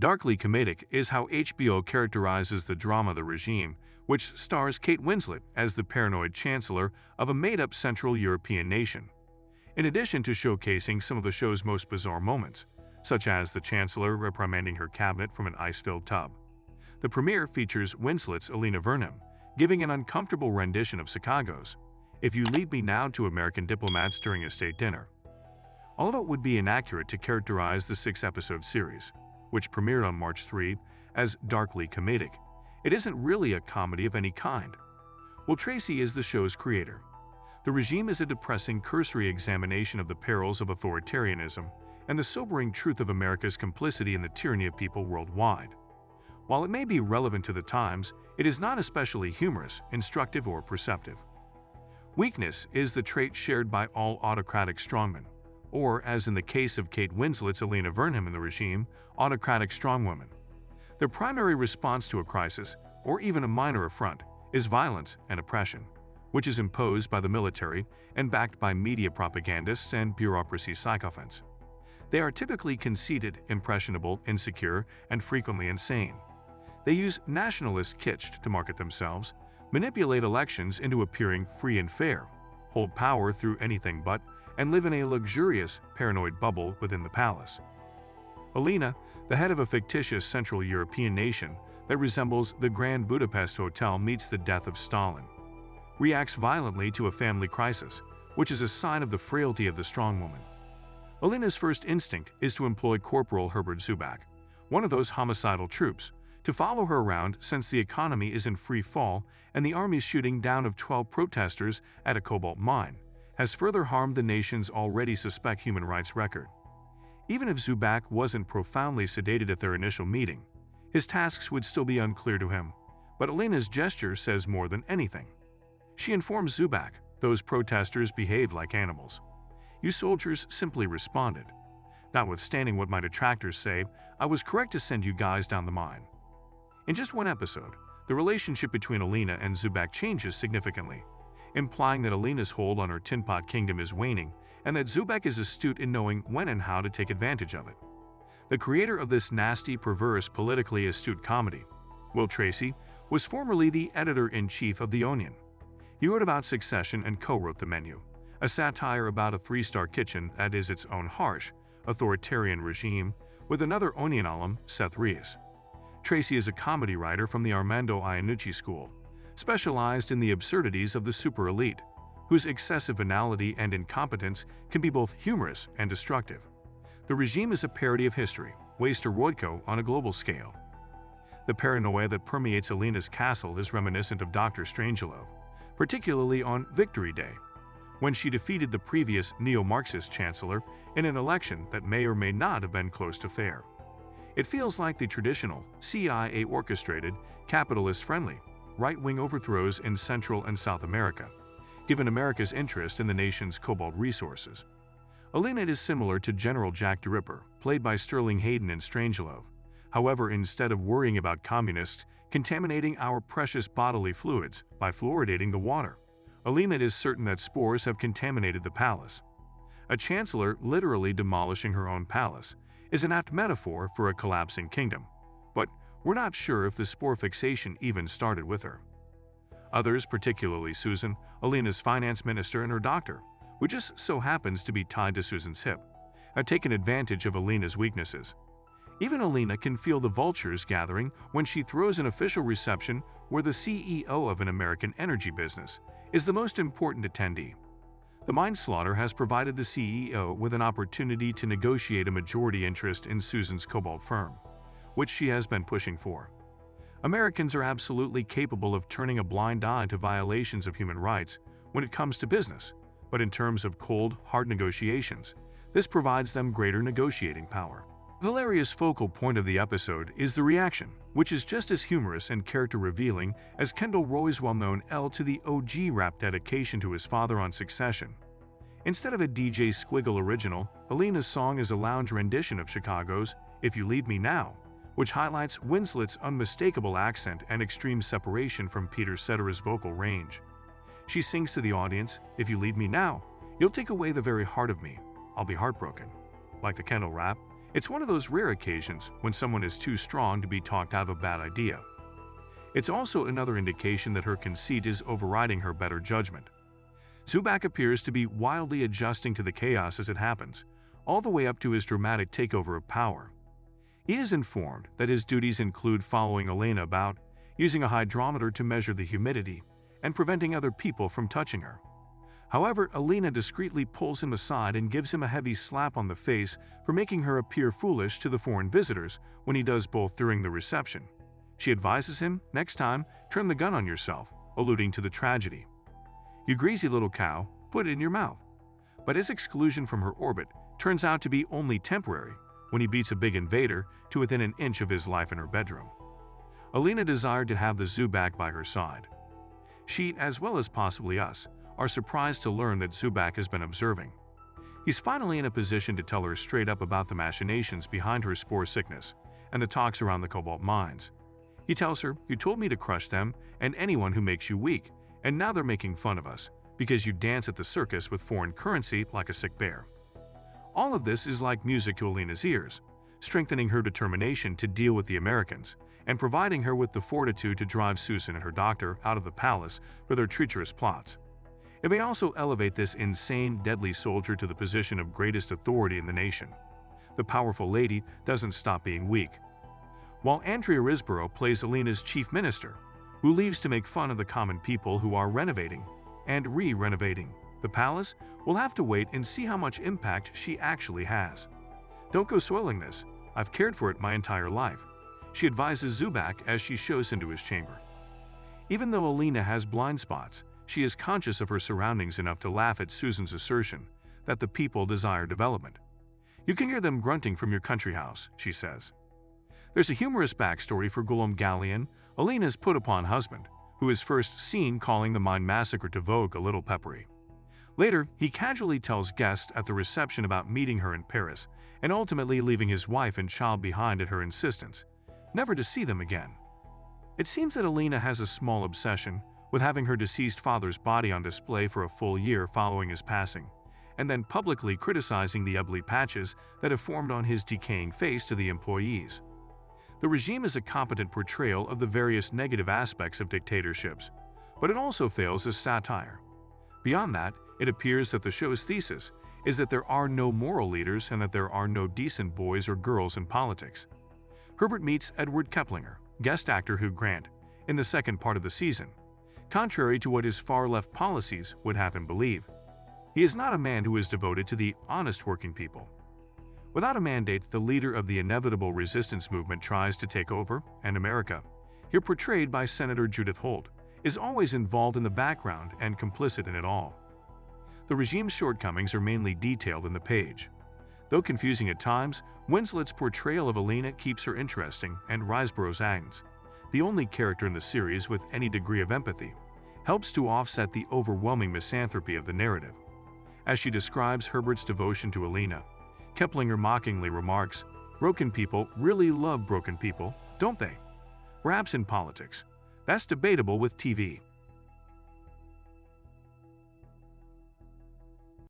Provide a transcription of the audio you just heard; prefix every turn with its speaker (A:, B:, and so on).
A: Darkly comedic is how HBO characterizes the drama The Regime, which stars Kate Winslet as the paranoid chancellor of a made-up Central European nation. In addition to showcasing some of the show's most bizarre moments, such as the chancellor reprimanding her cabinet from an ice-filled tub, the premiere features Winslet's Alina Vernem giving an uncomfortable rendition of Chicago's "If You Lead Me Now" to American diplomats during a state dinner. Although it would be inaccurate to characterize the six-episode series, which premiered on March 3, as darkly comedic, it isn't really a comedy of any kind. Will Tracy is the show's creator. The Regime is a depressing, cursory examination of the perils of authoritarianism and the sobering truth of America's complicity in the tyranny of people worldwide. While it may be relevant to the times, it is not especially humorous, instructive, or perceptive. Weakness is the trait shared by all autocratic strongmen, or, as in the case of Kate Winslet's Alina Vernem in The Regime, autocratic strongwomen. Their primary response to a crisis, or even a minor affront, is violence and oppression, which is imposed by the military and backed by media propagandists and bureaucracy sycophants. They are typically conceited, impressionable, insecure, and frequently insane. They use nationalist kitsch to market themselves, manipulate elections into appearing free and fair, hold power through anything but, and live in a luxurious, paranoid bubble within the palace. Alina, the head of a fictitious Central European nation that resembles the Grand Budapest Hotel meets the death of Stalin, reacts violently to a family crisis, which is a sign of the frailty of the strong woman. Alina's first instinct is to employ Corporal Herbert Zubak, one of those homicidal troops, to follow her around since the economy is in free fall and the army's shooting down of 12 protesters at a cobalt mine has further harmed the nation's already suspect human rights record. Even if Zubak wasn't profoundly sedated at their initial meeting, his tasks would still be unclear to him, but Alina's gesture says more than anything. She informs Zubak, "Those protesters behaved like animals. You soldiers simply responded. Notwithstanding what my detractors say, I was correct to send you guys down the mine." In just one episode, the relationship between Alina and Zubak changes significantly, implying that Alina's hold on her tin pot kingdom is waning and that Zubak is astute in knowing when and how to take advantage of it. The creator of this nasty, perverse, politically astute comedy, Will Tracy, was formerly the editor-in-chief of The Onion. He wrote about Succession and co-wrote The Menu, a satire about a three-star kitchen that is its own harsh, authoritarian regime, with another Onion alum, Seth Rees. Tracy is a comedy writer from the Armando Iannucci School, specialized in the absurdities of the super elite, whose excessive venality and incompetence can be both humorous and destructive. The Regime is a parody of history, Waster Royko on a global scale. The paranoia that permeates Alina's castle is reminiscent of Dr. Strangelove, particularly on Victory Day, when she defeated the previous neo-Marxist chancellor in an election that may or may not have been close to fair. It feels like the traditional, CIA-orchestrated, capitalist-friendly, right-wing overthrows in Central and South America, given America's interest in the nation's cobalt resources. Alina is similar to General Jack the Ripper, played by Sterling Hayden in Strangelove. However, instead of worrying about communists contaminating our precious bodily fluids by fluoridating the water, Alina is certain that spores have contaminated the palace. A chancellor literally demolishing her own palace is an apt metaphor for a collapsing kingdom, but we're not sure if the spore fixation even started with her. Others, particularly Susan, Alina's finance minister, and her doctor, who just so happens to be tied to Susan's hip, have taken advantage of Alina's weaknesses. Even Alina can feel the vultures gathering when she throws an official reception where the CEO of an American energy business is the most important attendee. The mine slaughter has provided the CEO with an opportunity to negotiate a majority interest in Susan's cobalt firm, which she has been pushing for. Americans are absolutely capable of turning a blind eye to violations of human rights when it comes to business, but in terms of cold, hard negotiations, this provides them greater negotiating power. Valeria's focal point of the episode is the reaction, which is just as humorous and character-revealing as Kendall Roy's well-known L to the OG rap dedication to his father on Succession. Instead of a DJ Squiggle original, Alina's song is a lounge rendition of Chicago's "If You Leave Me Now," which highlights Winslet's unmistakable accent and extreme separation from Peter Cetera's vocal range. She sings to the audience, "If you leave me now, you'll take away the very heart of me. I'll be heartbroken." Like the Kendall rap, It's one of those rare occasions when someone is too strong to be talked out of a bad idea. It's also another indication that her conceit is overriding her better judgment. Zubak appears to be wildly adjusting to the chaos as it happens, all the way up to his dramatic takeover of power. He is informed that his duties include following Elena about, using a hydrometer to measure the humidity, and preventing other people from touching her. However, Elena discreetly pulls him aside and gives him a heavy slap on the face for making her appear foolish to the foreign visitors when he does both during the reception. She advises him, next time, turn the gun on yourself, alluding to the tragedy. You greasy little cow, put it in your mouth. But his exclusion from her orbit turns out to be only temporary when he beats a big invader to within an inch of his life in her bedroom. Elena desired to have the Zubak by her side. She, as well as possibly us, are surprised to learn that Zubak has been observing. He's finally in a position to tell her straight up about the machinations behind her spore sickness and the talks around the cobalt mines. He tells her, "You told me to crush them and anyone who makes you weak, and now they're making fun of us because you dance at the circus with foreign currency like a sick bear." All of this is like music to Elena's ears, strengthening her determination to deal with the Americans and providing her with the fortitude to drive Susan and her doctor out of the palace for their treacherous plots. It may also elevate this insane, deadly soldier to the position of greatest authority in the nation. The powerful lady doesn't stop being weak. While Andrea Risborough plays Elena's chief minister, who leaves to make fun of the common people who are renovating and re-renovating the palace, we'll have to wait and see how much impact she actually has. "Don't go soiling this. I've cared for it my entire life," she advises Zubak as she shows into his chamber. Even though Elena has blind spots, she is conscious of her surroundings enough to laugh at Susan's assertion that the people desire development. "You can hear them grunting from your country house," she says. There's a humorous backstory for Guillaume Gallienne, Elena's put-upon husband, who is first seen calling the mine massacre to Vogue a little peppery. Later, he casually tells guests at the reception about meeting her in Paris and ultimately leaving his wife and child behind at her insistence, never to see them again. It seems that Elena has a small obsession with having her deceased father's body on display for a full year following his passing, and then publicly criticizing the ugly patches that have formed on his decaying face to the employees. The regime is a competent portrayal of the various negative aspects of dictatorships, but it also fails as satire. Beyond that, it appears that the show's thesis is that there are no moral leaders and that there are no decent boys or girls in politics. Herbert meets Edward Keplinger, guest actor Hugh Grant, in the second part of the season, contrary to what his far-left policies would have him believe. He is not a man who is devoted to the honest working people. Without a mandate, the leader of the inevitable resistance movement tries to take over, and America, here portrayed by Senator Judith Holt, is always involved in the background and complicit in it all. The regime's shortcomings are mainly detailed in the page. Though confusing at times, Winslet's portrayal of Elena keeps her interesting, and Riseborough's Agnes, the only character in the series with any degree of empathy, helps to offset the overwhelming misanthropy of the narrative. As she describes Herbert's devotion to Elena, Keplinger mockingly remarks, "Broken people really love broken people, don't they? Perhaps in politics. That's debatable with TV."